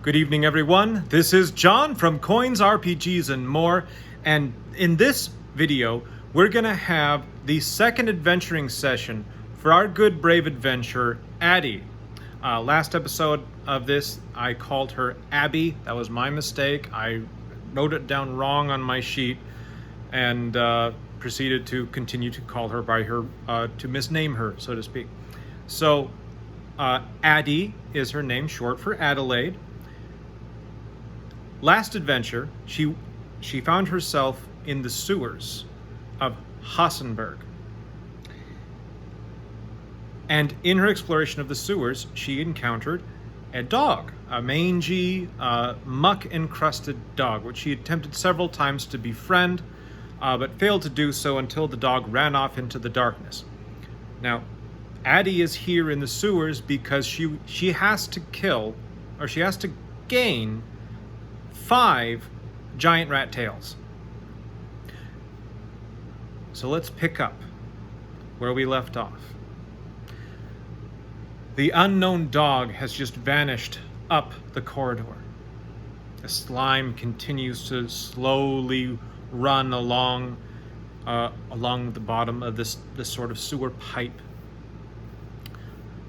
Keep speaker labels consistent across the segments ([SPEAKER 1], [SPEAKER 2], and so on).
[SPEAKER 1] Good evening, everyone. This is John from Coins, RPGs, and More. And in this video, we're going to have the second adventuring session for our good, brave adventurer, Addy. Last episode of this, I called her Abby. That was my mistake. I wrote it down wrong on my sheet and proceeded to continue to call her by her, to misname her, so to speak. So, Addy is her name, short for Adelaide. Last adventure, she found herself in the sewers of Hassenberg. And in her exploration of the sewers, she encountered a dog, a mangy, muck-encrusted dog, which she attempted several times to befriend, but failed to do so until the dog ran off into the darkness. Now, Addy is here in the sewers because she has to kill, or she has to gain 5 giant rat tails. So let's pick up where we left off. The unknown dog has just vanished up the corridor. The slime continues to slowly run along the bottom of this sort of sewer pipe.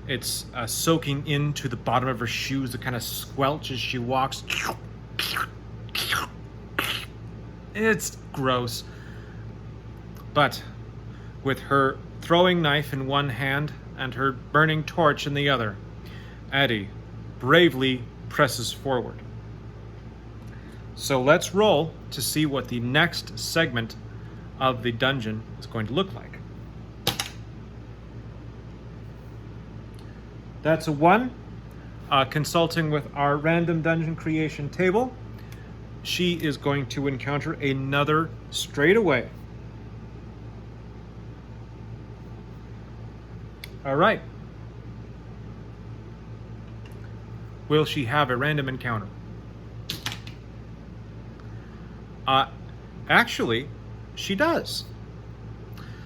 [SPEAKER 1] It's soaking into the bottom of her shoes, that kind of squelch as she walks. It's gross. But with her throwing knife in one hand and her burning torch in the other, Addy bravely presses forward. So let's roll to see what the next segment of the dungeon is going to look like. That's a 1. Consulting with our random dungeon creation table, she is going to encounter another straight away. All right. Will she have a random encounter? Actually, she does.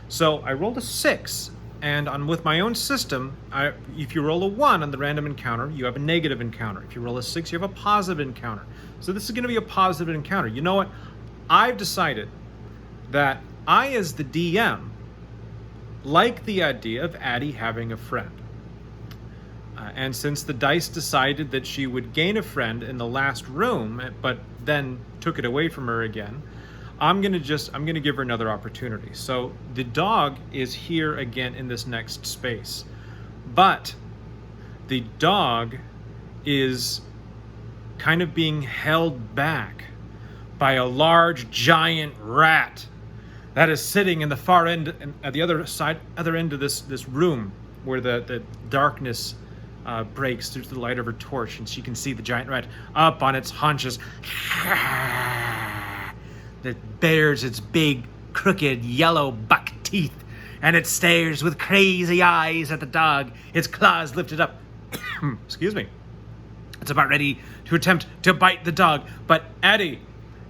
[SPEAKER 1] So I rolled a 6. And with my own system, if you roll a 1 on the random encounter, you have a negative encounter. If you roll a 6, you have a positive encounter. So this is going to be a positive encounter. You know what? I've decided that I, as the DM, like the idea of Addy having a friend. And since the dice decided that she would gain a friend in the last room, but then took it away from her again, I'm gonna give her another opportunity. So the dog is here again in this next space, but the dog is kind of being held back by a large giant rat that is sitting in the far end, at the other end of this room, where the darkness breaks through the light of her torch, and she can see the giant rat up on its haunches. That bares its big, crooked, yellow buck teeth, and it stares with crazy eyes at the dog, its claws lifted up. Excuse me. It's about ready to attempt to bite the dog, but Addy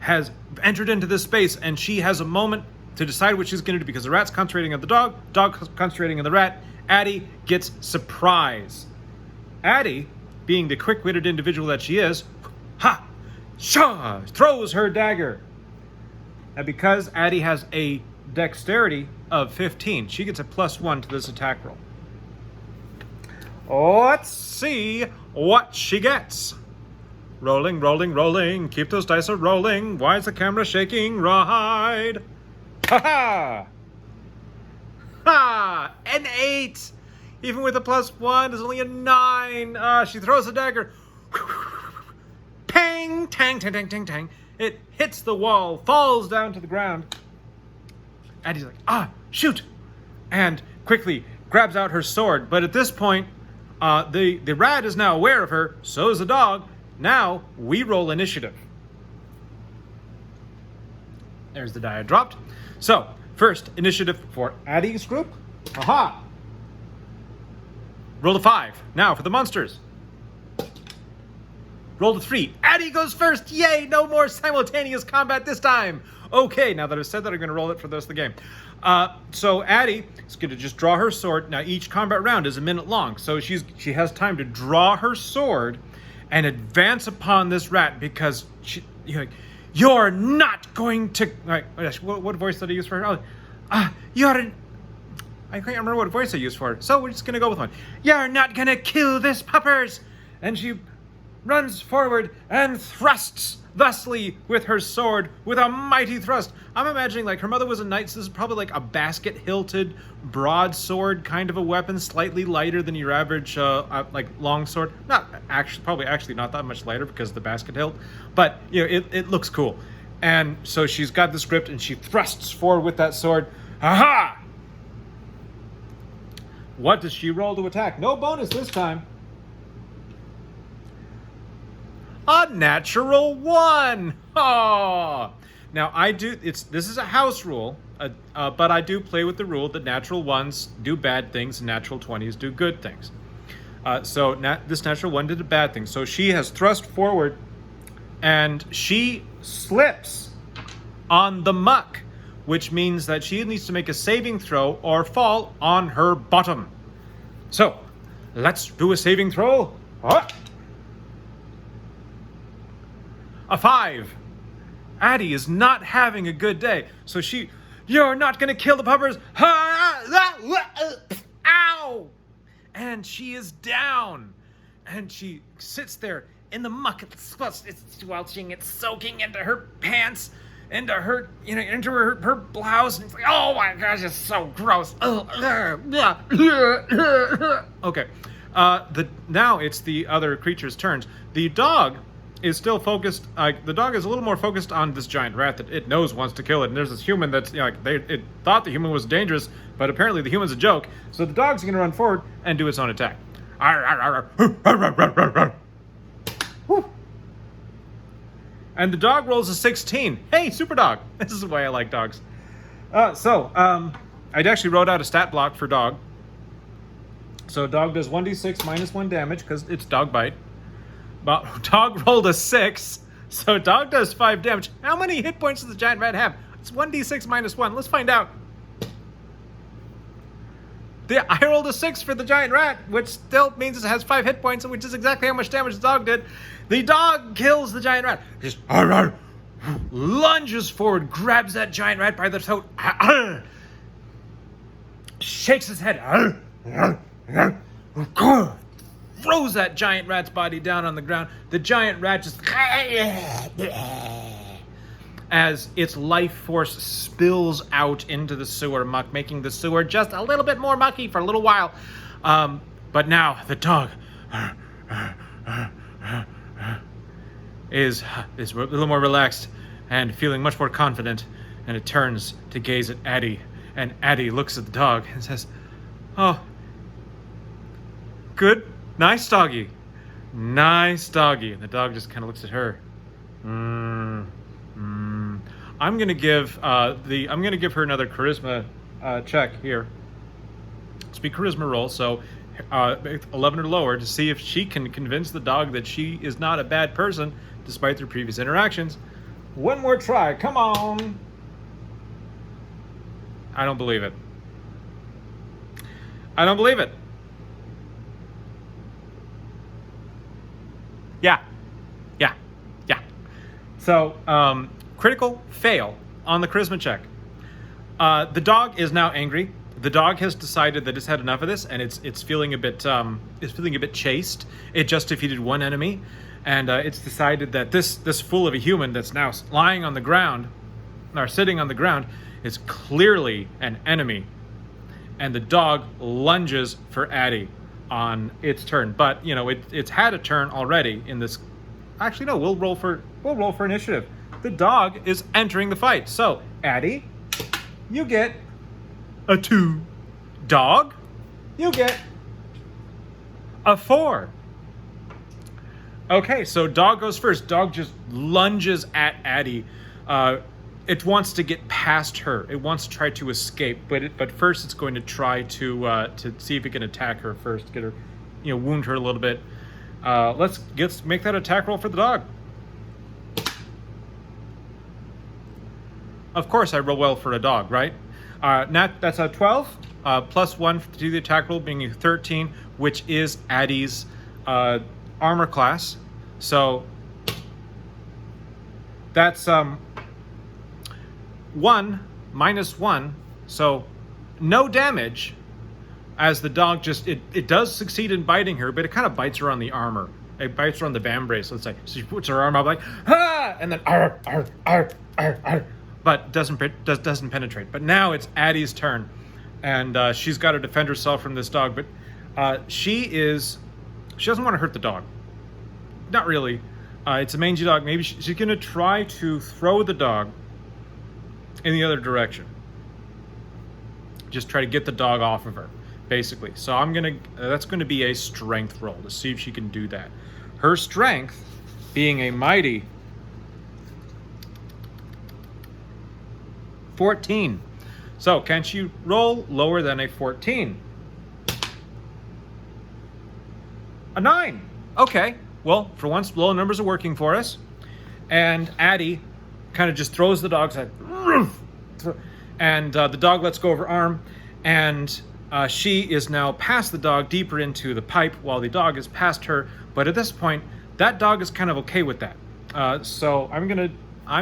[SPEAKER 1] has entered into this space, and she has a moment to decide what she's going to do, because the rat's concentrating on the dog concentrating on the rat. Addy gets surprise. Addy, being the quick-witted individual that she is, throws her dagger. And because Addy has a dexterity of 15, she gets a +1 to this attack roll. Let's see what she gets. Rolling, rolling, rolling. Keep those dice a-rolling. Why is the camera shaking? Right. Ha-ha! Ha! An 8! Even with a +1, there's only a 9. She throws the dagger. Pang! Tang, tang, tang, tang, tang. It hits the wall, falls down to the ground. Addy's like, shoot! And quickly grabs out her sword. But at this point, the rat is now aware of her, so is the dog. Now, we roll initiative. There's the die I dropped. So, first, initiative for Addy's group. Aha! Roll a 5. Now for the monsters. Roll a 3. Addy goes first. Yay! No more simultaneous combat this time. Okay, now that I've said that, I'm going to roll it for the rest of the game. So Addy is going to just draw her sword. Now each combat round is a minute long, so she has time to draw her sword and advance upon this rat because you're not going to. What voice did I use for her? I can't remember what voice I used for her, so we're just gonna go with one. You're not gonna kill this puppers! And she runs forward and thrusts thusly with her sword with a mighty thrust. I'm imagining like her mother was a knight, so this is probably like a basket-hilted broadsword kind of a weapon, slightly lighter than your average like long sword. Probably not that much lighter because of the basket hilt, but it looks cool. And so she's got the script and she thrusts forward with that sword. Aha! What does she roll to attack? No bonus this time. A natural 1. Oh. Now this is a house rule, but I do play with the rule that natural 1s do bad things and natural 20s do good things. So this natural 1 did a bad thing. So she has thrust forward and she slips on the muck, which means that she needs to make a saving throw or fall on her bottom. So, let's do a saving throw. A 5. Addy is not having a good day. So you're not going to kill the puppers. Ow! And she is down. And she sits there in the muck. It's squelching. It's soaking into her pants. Into her, into her blouse, and it's like, oh my gosh, it's so gross. Okay, now it's the other creature's turns. The dog is still focused. The dog is a little more focused on this giant rat that it knows wants to kill it. And there's this human that's, it thought the human was dangerous, but apparently the human's a joke. So the dog's going to run forward and do its own attack. And the dog rolls a 16. Hey, super dog. This is why I like dogs. I actually wrote out a stat block for dog. So dog does 1d6 minus 1 damage because it's dog bite. But dog rolled a 6. So dog does 5 damage. How many hit points does the giant rat have? It's 1d6 minus 1. Let's find out. I rolled a 6 for the giant rat, which still means it has 5 hit points, which is exactly how much damage the dog did. The dog kills the giant rat. Just lunges forward, grabs that giant rat by the throat, shakes his head, throws that giant rat's body down on the ground. The giant rat just as its life force spills out into the sewer muck, making the sewer just a little bit more mucky for a little while. But now the dog is a little more relaxed and feeling much more confident, and it turns to gaze at Addy. And Addy looks at the dog and says, "Oh, good, nice doggy, nice doggy." And the dog just kind of looks at her. I'm gonna give her another charisma check here. Let's be charisma roll. So 11 or lower to see if she can convince the dog that she is not a bad person despite their previous interactions. One more try. Come on. I don't believe it. I don't believe it. Yeah. So, critical fail on the charisma check. The dog is now angry. The dog has decided that it's had enough of this, and it's feeling a bit chased. It just defeated one enemy, and it's decided that this fool of a human that's now lying on the ground, or sitting on the ground, is clearly an enemy. And the dog lunges for Addy on its turn, but it's had a turn already in this. Actually, no. We'll roll for initiative. The dog is entering the fight. So, Addy, you get a 2. Dog, you get a 4. Okay, so dog goes first. Dog just lunges at Addy. It wants to get past her. It wants to try to escape, but first it's going to try to see if it can attack her first. Get her, wound her a little bit. Let's make that attack roll for the dog. Of course, I roll well for a dog, right? That's a 12 plus 1 to the attack roll, being a 13, which is Addy's armor class. So that's 1 minus 1. So no damage, as the dog just, it does succeed in biting her, but it kind of bites her on the armor. It bites her on the vambrace, let's say. So she puts her arm up like, ah, and then arr, arr, arr, arr, arr, but doesn't penetrate. But now it's Addy's turn, and she's got to defend herself from this dog. But she doesn't want to hurt the dog. Not really. It's a mangy dog. Maybe she's going to try to throw the dog in the other direction. Just try to get the dog off of her, basically. So that's going to be a strength roll to see if she can do that. Her strength being a mighty 14. So can she roll lower than a 14? A 9. Okay. Well, for once, low numbers are working for us. And Addy kind of just throws the dog's head. And the dog lets go of her arm. And she is now past the dog, deeper into the pipe, while the dog is past her. But at this point, that dog is kind of okay with that. So I'm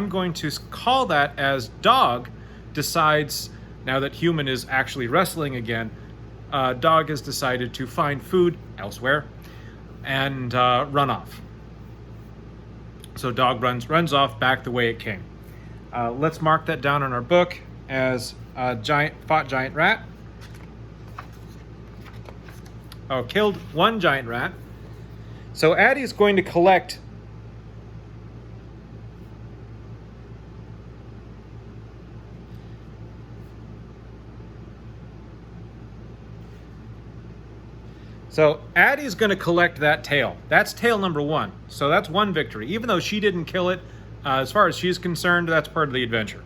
[SPEAKER 1] going to call that as dog decides, now that human is actually wrestling again, dog has decided to find food elsewhere and run off. So dog runs off back the way it came. Let's mark that down in our book as fought giant rat. Oh, killed one giant rat. So Addy's going to collect that tail. That's tail number 1. So that's one victory. Even though she didn't kill it, as far as she's concerned, that's part of the adventure.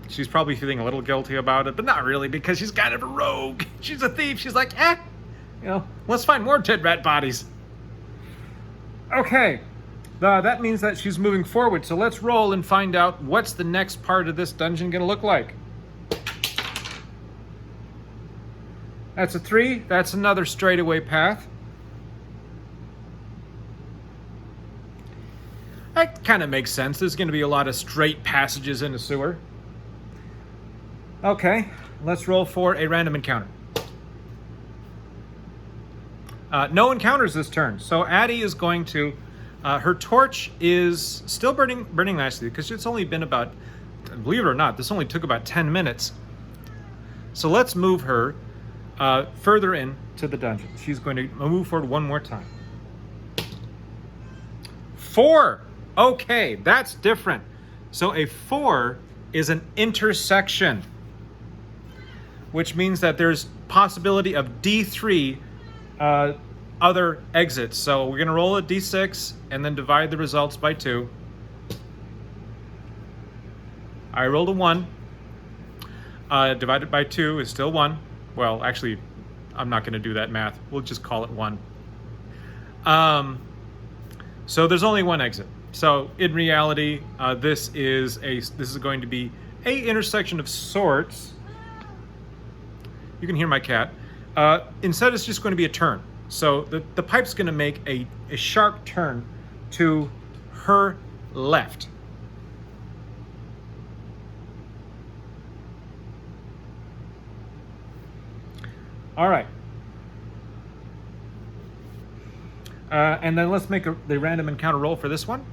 [SPEAKER 1] She's probably feeling a little guilty about it, but not really, because she's kind of a rogue. She's a thief. She's like, let's find more dead rat bodies. Okay, that means that she's moving forward. So let's roll and find out what's the next part of this dungeon going to look like. That's a 3. That's another straightaway path. That kind of makes sense. There's going to be a lot of straight passages in a sewer. Okay, let's roll for a random encounter. No encounters this turn. So Addy is going to, her torch is still burning nicely, because it's only been about, believe it or not, this only took about 10 minutes. So let's move her further into the dungeon. She's going to move forward one more time. 4. Okay, that's different. So a 4 is an intersection, which means that there's possibility of D3 other exits. So we're going to roll a D6 and then divide the results by 2. I rolled a 1. Divided by 2 is still 1. Well, actually, I'm not going to do that math. We'll just call it 1. So there's only one exit. So in reality, this is going to be a intersection of sorts. You can hear my cat. Instead, it's just going to be a turn. So the pipe's going to make a sharp turn to her left. All right. And then let's make the random encounter roll for this one.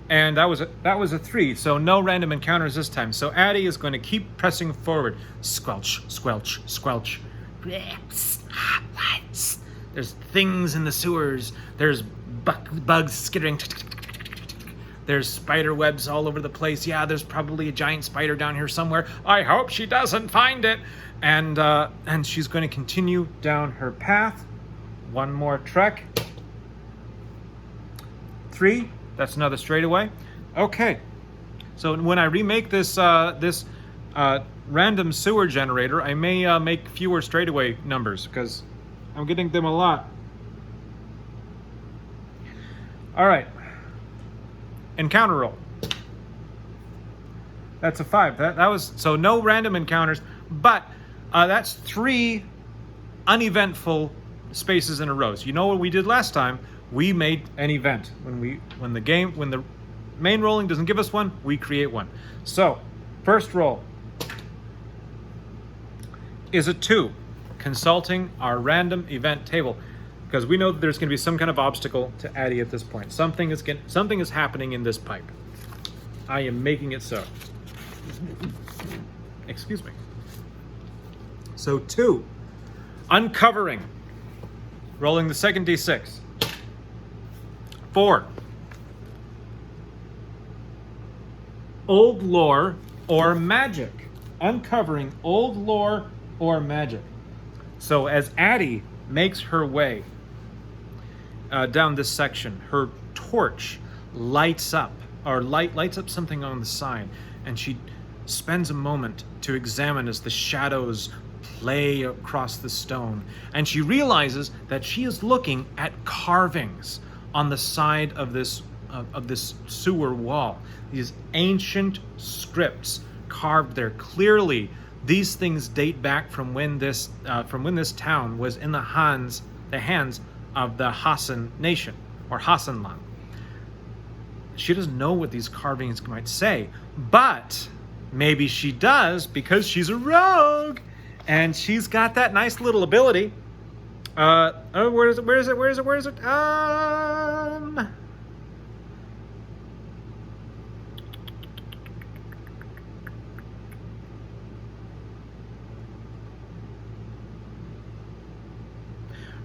[SPEAKER 1] And that was a 3, so no random encounters this time. So Addy is going to keep pressing forward. Squelch, squelch, squelch. There's things in the sewers. There's bugs skittering. There's spider webs all over the place. Yeah, there's probably a giant spider down here somewhere. I hope she doesn't find it. And she's going to continue down her path. One more trek. 3. That's another straightaway. Okay. So when I remake this random sewer generator, I may make fewer straightaway numbers, because I'm getting them a lot. All right. Encounter roll. That's a 5. That was, so no random encounters, but That's 3 uneventful spaces in a row. So you know what we did last time? We made an event. When the main rolling doesn't give us one, we create one. So, first roll is a 2, consulting our random event table, because we know that there's going to be some kind of obstacle to Addy at this point. Something is happening in this pipe. I am making it so. Excuse me. So 2, uncovering, rolling the second d6. 4, old lore or magic, uncovering old lore or magic. So as Addy makes her way down this section, her torch lights up something on the side, and she spends a moment to examine as the shadows play across the stone, and she realizes that she is looking at carvings on the side of this sewer wall. These ancient scripts carved there. Clearly, these things date back from when this town was in the hands of the Hassan nation, or Hassanland. She doesn't know what these carvings might say, but maybe she does because she's a rogue, and she's got that nice little ability. Where is it?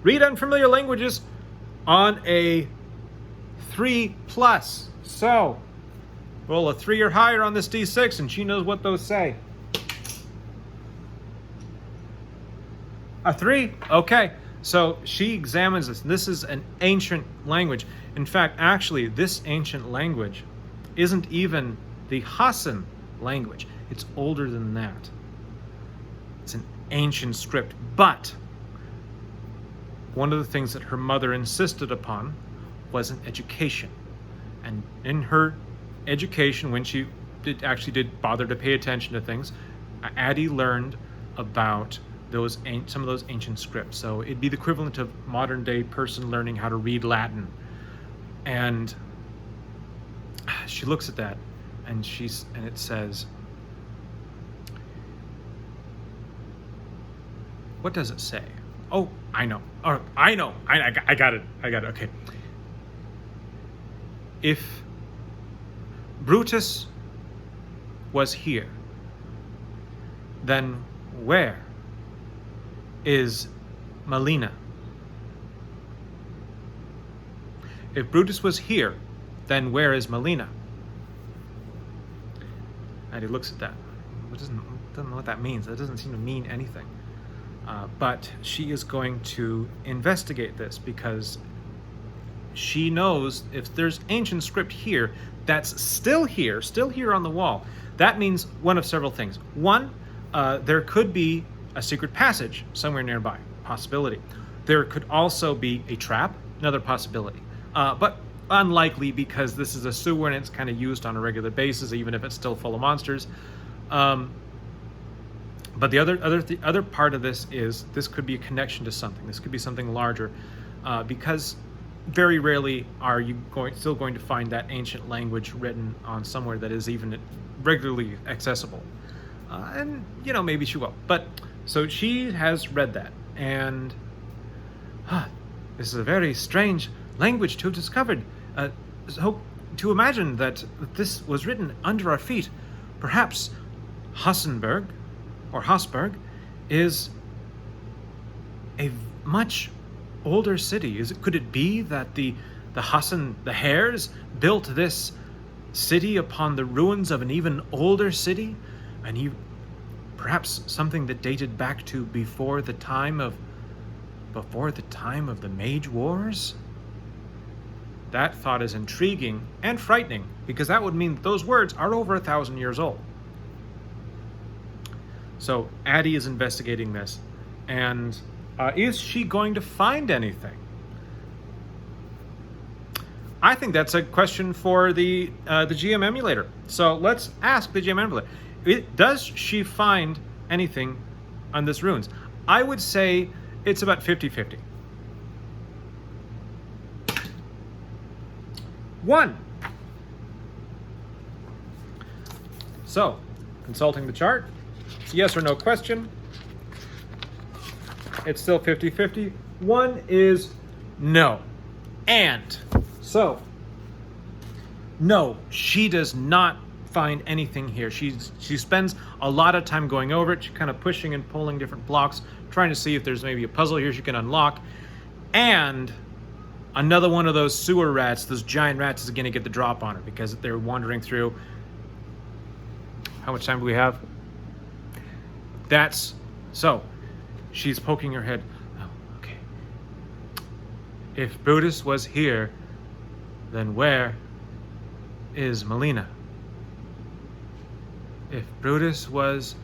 [SPEAKER 1] Read unfamiliar languages on a 3+. So, roll a 3 or higher on this d6, and she knows what those say. A 3? Okay. So she examines this. This is an ancient language. In fact, actually, this ancient language isn't even the Hassan language. It's older than that. It's an ancient script. But one of the things that her mother insisted upon was an education. And in her education, when she did bother to pay attention to things, Addy learned about some of those ancient scripts. So it'd be the equivalent of modern day person learning how to read Latin. And she looks at that, and it says, what does it say? Oh, I know. Oh, I know. I got it. Okay. If Brutus was here, then where is Melina? If Brutus was here, then where is Melina? And he looks at that. Doesn't know what that means. That doesn't seem to mean anything. But she is going to investigate this, because she knows if there's ancient script here that's still here on the wall, that means one of several things. One, there could be a secret passage somewhere nearby, possibility. There could also be a trap, another possibility. But unlikely, because this is a sewer and it's kind of used on a regular basis, even if it's still full of monsters. But the other part of this is this could be a connection to something. This could be something larger, because very rarely are you still going to find that ancient language written on somewhere that is even regularly accessible. And maybe she will. But so she has read that, and this is a very strange language to have discovered. So to imagine that this was written under our feet, perhaps Hassenberg or Habsburg is a much older city. Could it be that the Hares built this city upon the ruins of an even older city, and perhaps something that dated back to before the time of the Mage Wars? That thought is intriguing and frightening, because that would mean that those words are over 1,000 years old. So Addy is investigating this, and is she going to find anything? I think that's a question for the GM emulator. So let's ask the GM emulator. Does she find anything on this runes. I would say it's about 50-50. 1. So, consulting the chart, it's a yes or no question. It's still 50-50. 1 is no. And so, no, she does not find anything here. She spends a lot of time going over it. She's kind of pushing and pulling different blocks, trying to see if there's maybe a puzzle here she can unlock. And another one of those sewer rats, those giant rats, is going to get the drop on her because they're wandering through. How much time do we have? So she's poking her head. Oh, okay. If Brutus was here, then where is Melina? If Brutus was...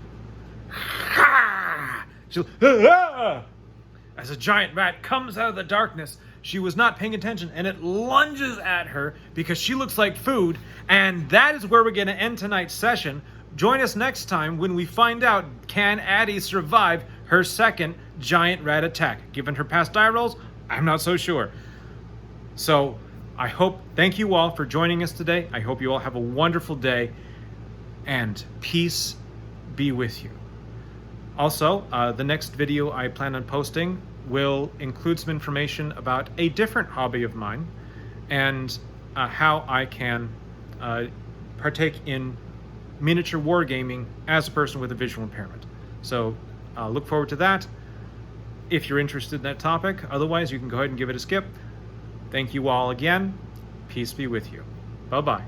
[SPEAKER 1] She'll... As a giant rat comes out of the darkness, she was not paying attention, and it lunges at her because she looks like food, and that is where we're going to end tonight's session. Join us next time when we find out, can Addy survive her second giant rat attack? Given her past die rolls, I'm not so sure. So, thank you all for joining us today. I hope you all have a wonderful day, and peace be with you. Also, the next video I plan on posting will include some information about a different hobby of mine and how I can partake in miniature wargaming as a person with a visual impairment. So look forward to that if you're interested in that topic. Otherwise, you can go ahead and give it a skip. Thank you all again. Peace be with you. Bye-bye.